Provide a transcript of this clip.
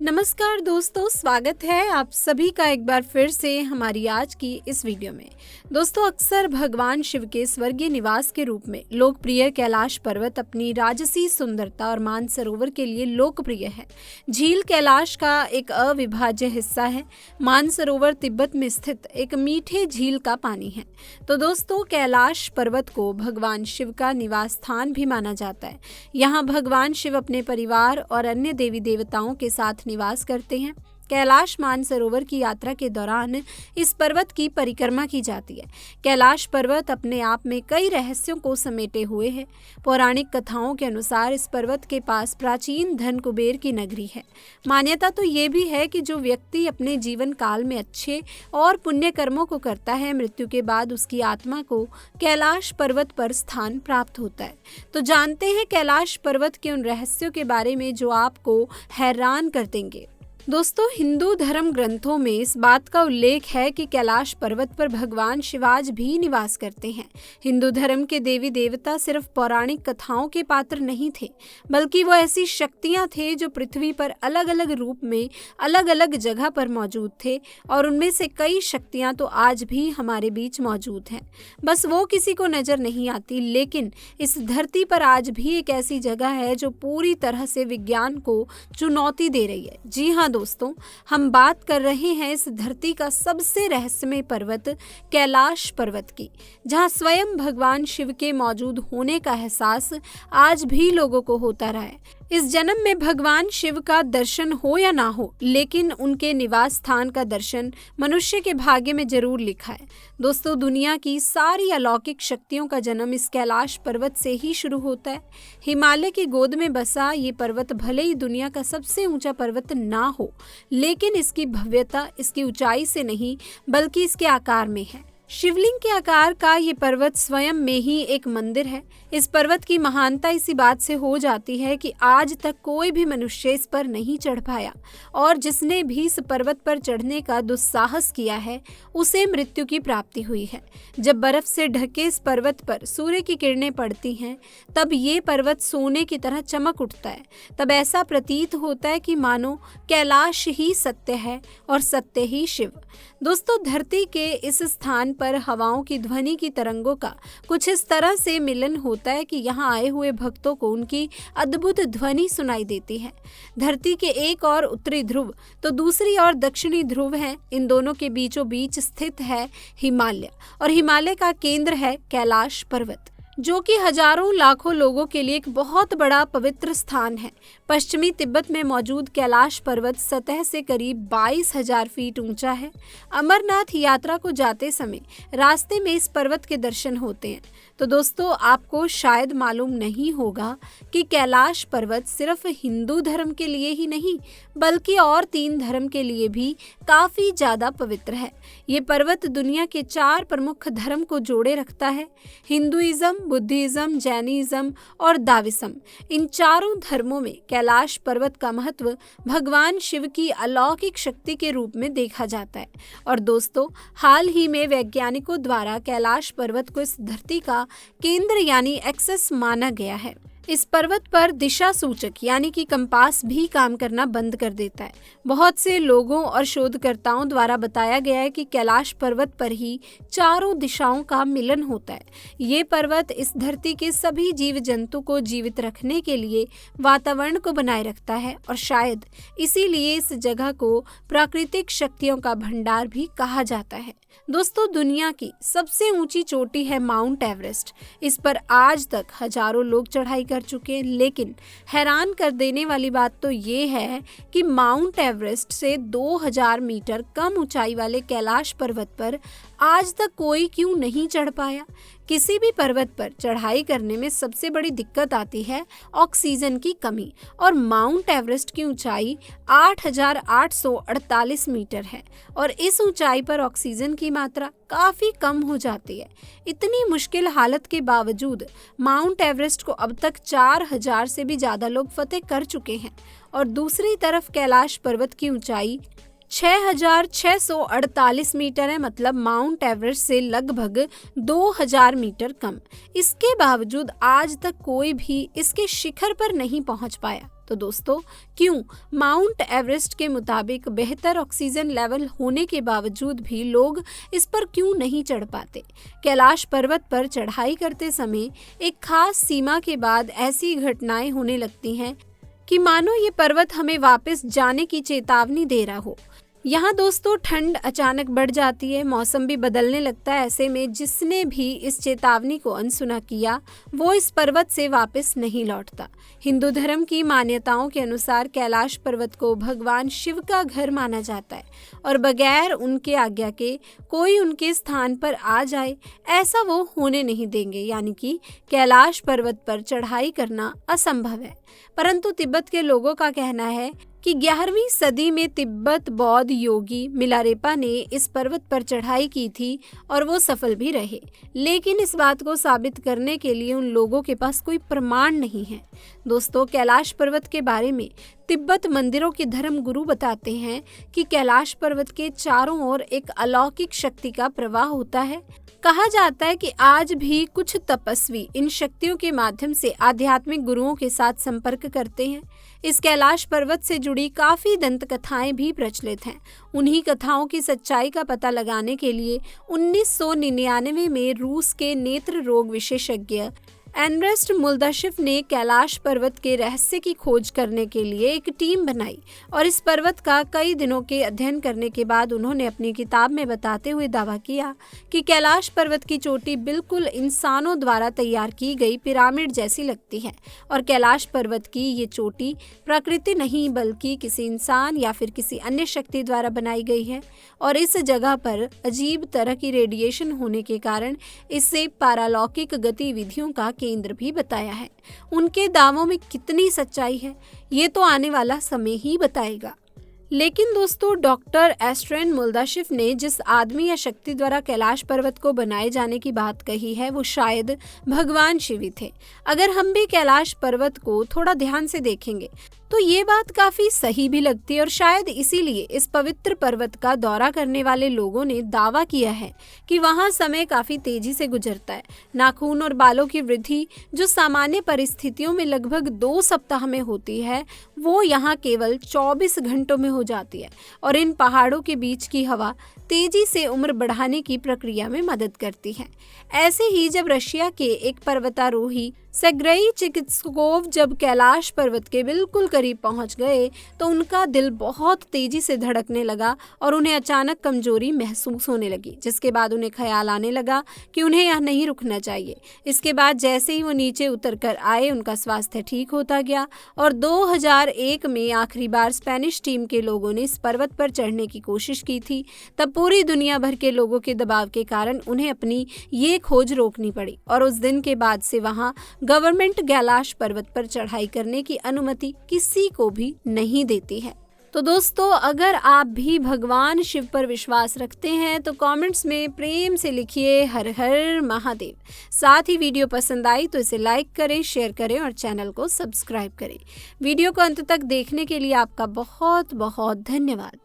नमस्कार दोस्तों, स्वागत है आप सभी का एक बार फिर से हमारी आज की इस वीडियो में। दोस्तों, अक्सर भगवान शिव के स्वर्गीय निवास के रूप में लोकप्रिय कैलाश पर्वत अपनी राजसी सुंदरता और मानसरोवर के लिए लोकप्रिय है। झील कैलाश का एक अविभाज्य हिस्सा है। मानसरोवर तिब्बत में स्थित एक मीठे झील का पानी है। तो दोस्तों, कैलाश पर्वत को भगवान शिव का निवास स्थान भी माना जाता है। यहाँ भगवान शिव अपने परिवार और अन्य देवी देवताओं के साथ निवास करते हैं। कैलाश मानसरोवर की यात्रा के दौरान इस पर्वत की परिक्रमा की जाती है। कैलाश पर्वत अपने आप में कई रहस्यों को समेटे हुए है। पौराणिक कथाओं के अनुसार इस पर्वत के पास प्राचीन धन कुबेर की नगरी है। मान्यता तो ये भी है कि जो व्यक्ति अपने जीवन काल में अच्छे और पुण्य कर्मों को करता है, मृत्यु के बाद उसकी आत्मा को कैलाश पर्वत पर स्थान प्राप्त होता है। तो जानते हैं कैलाश पर्वत के उन रहस्यों के बारे में जो आपको हैरान कर देंगे। दोस्तों, हिंदू धर्म ग्रंथों में इस बात का उल्लेख है कि कैलाश पर्वत पर भगवान शिव आज भी निवास करते हैं। हिंदू धर्म के देवी देवता सिर्फ पौराणिक कथाओं के पात्र नहीं थे, बल्कि वो ऐसी शक्तियां थे जो पृथ्वी पर अलग अलग रूप में अलग अलग जगह पर मौजूद थे, और उनमें से कई शक्तियां तो आज भी हमारे बीच मौजूद हैं। बस वो किसी को नजर नहीं आती। लेकिन इस धरती पर आज भी एक ऐसी जगह है जो पूरी तरह से विज्ञान को चुनौती दे रही है। जी हाँ दोस्तों, हम बात कर रहे हैं इस धरती का सबसे रहस्यमय पर्वत कैलाश पर्वत की, जहां स्वयं भगवान शिव के मौजूद होने का एहसास आज भी लोगों को होता रहा है। इस जन्म में भगवान शिव का दर्शन हो या ना हो, लेकिन उनके निवास स्थान का दर्शन मनुष्य के भाग्य में जरूर लिखा है। दोस्तों, दुनिया की सारी अलौकिक शक्तियों का जन्म इस कैलाश पर्वत से ही शुरू होता है। हिमालय की गोद में बसा ये पर्वत भले ही दुनिया का सबसे ऊंचा पर्वत ना हो, लेकिन इसकी भव्यता इसकी ऊंचाई से नहीं बल्कि इसके आकार में है। शिवलिंग के आकार का ये पर्वत स्वयं में ही एक मंदिर है। इस पर्वत की महानता इसी बात से हो जाती है कि आज तक कोई भी मनुष्य इस पर नहीं चढ़ पाया, और जिसने भी इस पर्वत पर चढ़ने का दुस्साहस किया है उसे मृत्यु की प्राप्ति हुई है। जब बर्फ से ढके इस पर्वत पर सूर्य की किरणें पड़ती हैं, तब ये पर्वत सोने की तरह चमक उठता है। तब ऐसा प्रतीत होता है कि मानो कैलाश ही सत्य है और सत्य ही शिव। दोस्तों, धरती के इस स्थान पर हवाओं की ध्वनि की तरंगों का कुछ इस तरह से मिलन होता है कि यहाँ आए हुए भक्तों को उनकी अद्भुत ध्वनि सुनाई देती है। धरती के एक और उत्तरी ध्रुव तो दूसरी और दक्षिणी ध्रुव है। इन दोनों के बीचों बीच स्थित है हिमालय, और हिमालय का केंद्र है कैलाश पर्वत, जो कि हजारों लाखों लोगों के लिए एक बहुत बड़ा पवित्र स्थान है। पश्चिमी तिब्बत में मौजूद कैलाश पर्वत सतह से करीब 22,000 फीट ऊंचा है। अमरनाथ यात्रा को जाते समय रास्ते में इस पर्वत के दर्शन होते हैं। तो दोस्तों, आपको शायद मालूम नहीं होगा कि कैलाश पर्वत सिर्फ हिंदू धर्म के लिए ही नहीं बल्कि और 3 धर्म के लिए भी काफी ज्यादा पवित्र है। ये पर्वत दुनिया के 4 प्रमुख धर्म को जोड़े रखता है: हिंदुइज्म, बुद्धिज्म, जैनिज्म और दाविज्म। इन चारों धर्मों में कैलाश पर्वत का महत्व भगवान शिव की अलौकिक शक्ति के रूप में देखा जाता है। और दोस्तों, हाल ही में वैज्ञानिकों द्वारा कैलाश पर्वत को इस धरती का केंद्र यानी एक्सेस माना गया है। इस पर्वत पर दिशा सूचक यानी कि कंपास भी काम करना बंद कर देता है। बहुत से लोगों और शोधकर्ताओं द्वारा बताया गया है कि कैलाश पर्वत पर ही चारों दिशाओं का मिलन होता है। ये पर्वत इस धरती के सभी जीव जंतु को जीवित रखने के लिए वातावरण को बनाए रखता है, और शायद इसीलिए इस जगह को प्राकृतिक शक्तियों का भंडार भी कहा जाता है। दोस्तों, दुनिया की सबसे ऊंची चोटी है माउंट एवरेस्ट। इस पर आज तक हजारों लोग चढ़ाई कर चुके हैं, लेकिन हैरान कर देने वाली बात तो ये है कि माउंट एवरेस्ट से 2000 मीटर कम ऊंचाई वाले कैलाश पर्वत पर आज तक कोई क्यों नहीं चढ़ पाया। किसी भी पर्वत पर चढ़ाई करने में सबसे बड़ी दिक्कत आती है ऑक्सीजन की कमी, और माउंट एवरेस्ट की ऊंचाई 8,848 मीटर है, और इस ऊंचाई पर ऑक्सीजन की मात्रा काफी कम हो जाती है। इतनी मुश्किल हालत के बावजूद माउंट एवरेस्ट को अब तक 4000 से भी ज्यादा लोग फतेह कर चुके हैं, और दूसरी तरफ कैलाश पर्वत की ऊंचाई 6,648 मीटर है, मतलब माउंट एवरेस्ट से लगभग 2000 मीटर कम। इसके बावजूद आज तक कोई भी इसके शिखर पर नहीं पहुंच पाया। तो दोस्तों क्यों माउंट एवरेस्ट के मुताबिक बेहतर ऑक्सीजन लेवल होने के बावजूद भी लोग इस पर क्यों नहीं चढ़ पाते? कैलाश पर्वत पर चढ़ाई करते समय एक खास सीमा के बाद ऐसी घटनाएं होने लगती हैं कि मानो ये पर्वत हमें वापस जाने की चेतावनी दे रहा हो। यहाँ दोस्तों ठंड अचानक बढ़ जाती है, मौसम भी बदलने लगता है। ऐसे में जिसने भी इस चेतावनी को अनसुना किया वो इस पर्वत से वापस नहीं लौटता। हिंदू धर्म की मान्यताओं के अनुसार कैलाश पर्वत को भगवान शिव का घर माना जाता है और बगैर उनके आज्ञा के कोई उनके स्थान पर आ जाए ऐसा वो होने नहीं देंगे। यानी कि कैलाश पर्वत पर चढ़ाई करना असंभव है। परंतु तिब्बत के लोगों का कहना है कि 11वीं सदी में तिब्बत बौद्ध योगी मिलारेपा ने इस पर्वत पर चढ़ाई की थी और वो सफल भी रहे। लेकिन इस बात को साबित करने के लिए उन लोगों के पास कोई प्रमाण नहीं है। दोस्तों कैलाश पर्वत के बारे में तिब्बत मंदिरों के धर्म गुरु बताते हैं कि कैलाश पर्वत के चारों ओर एक अलौकिक शक्ति का प्रवाह होता है। कहा जाता है कि आज भी कुछ तपस्वी इन शक्तियों के माध्यम से आध्यात्मिक गुरुओं के साथ संपर्क करते हैं। इस कैलाश पर्वत से जुड़ी काफी दंत कथाएं भी प्रचलित हैं। उन्हीं कथाओं की सच्चाई का पता लगाने के लिए 1999 में रूस के नेत्र रोग विशेषज्ञ एनरेस्ट मुल्दाशिफ ने कैलाश पर्वत के रहस्य की खोज करने के लिए एक टीम बनाई और इस पर्वत का कई दिनों के अध्ययन करने के बाद उन्होंने अपनी किताब में बताते हुए दावा किया कि कैलाश पर्वत की चोटी बिल्कुल इंसानों द्वारा तैयार की गई पिरामिड जैसी लगती है और कैलाश पर्वत की ये चोटी प्रकृति नहीं बल्कि किसी इंसान या फिर किसी अन्य शक्ति द्वारा बनाई गई है और इस जगह पर अजीब तरह की रेडिएशन होने के कारण इसे पारालौकिक गतिविधियों का केंद्र भी बताया है। उनके दावों में कितनी सच्चाई है ये तो आने वाला समय ही बताएगा। लेकिन दोस्तों डॉक्टर एस्ट्रेन मुल्दाशिफ ने जिस आदमी या शक्ति द्वारा कैलाश पर्वत को बनाए जाने की बात कही है वो शायद भगवान शिव ही थे। अगर हम भी कैलाश पर्वत को थोड़ा ध्यान से देखेंगे तो ये बात काफी सही भी लगती है और शायद इसीलिए इस पवित्र पर्वत का दौरा करने वाले लोगों ने दावा किया है कि वहाँ समय काफी तेजी से गुजरता है। नाखून और बालों की वृद्धि जो सामान्य परिस्थितियों में लगभग 2 सप्ताह में होती है वो यहाँ केवल 24 घंटों में हो जाती है और इन पहाड़ों के बीच की हवा तेजी से उम्र बढ़ाने की प्रक्रिया में मदद करती है। ऐसे ही जब रशिया के एक पर्वतारोही सेर्गेई चिकित्सकोव जब कैलाश पर्वत के बिल्कुल करीब पहुंच गए तो उनका दिल बहुत तेजी से धड़कने लगा और उन्हें अचानक कमजोरी महसूस होने लगी, जिसके बाद उन्हें ख्याल आने लगा कि उन्हें यहाँ नहीं रुकना चाहिए। इसके बाद जैसे ही वो नीचे उतर कर आए उनका स्वास्थ्य ठीक होता गया और 2001 में आखिरी बार स्पेनिश टीम के लोगों ने इस पर्वत पर चढ़ने की कोशिश की थी। तब पूरी दुनिया भर के लोगों के दबाव के कारण उन्हें अपनी ये खोज रोकनी पड़ी और उस दिन के बाद से वहाँ गवर्नमेंट कैलाश पर्वत पर चढ़ाई करने की अनुमति किसी को भी नहीं देती है। तो दोस्तों अगर आप भी भगवान शिव पर विश्वास रखते हैं तो कमेंट्स में प्रेम से लिखिए हर हर महादेव। साथ ही वीडियो पसंद आई तो इसे लाइक करें, शेयर करें और चैनल को सब्सक्राइब करें। वीडियो को अंत तक देखने के लिए आपका बहुत बहुत धन्यवाद।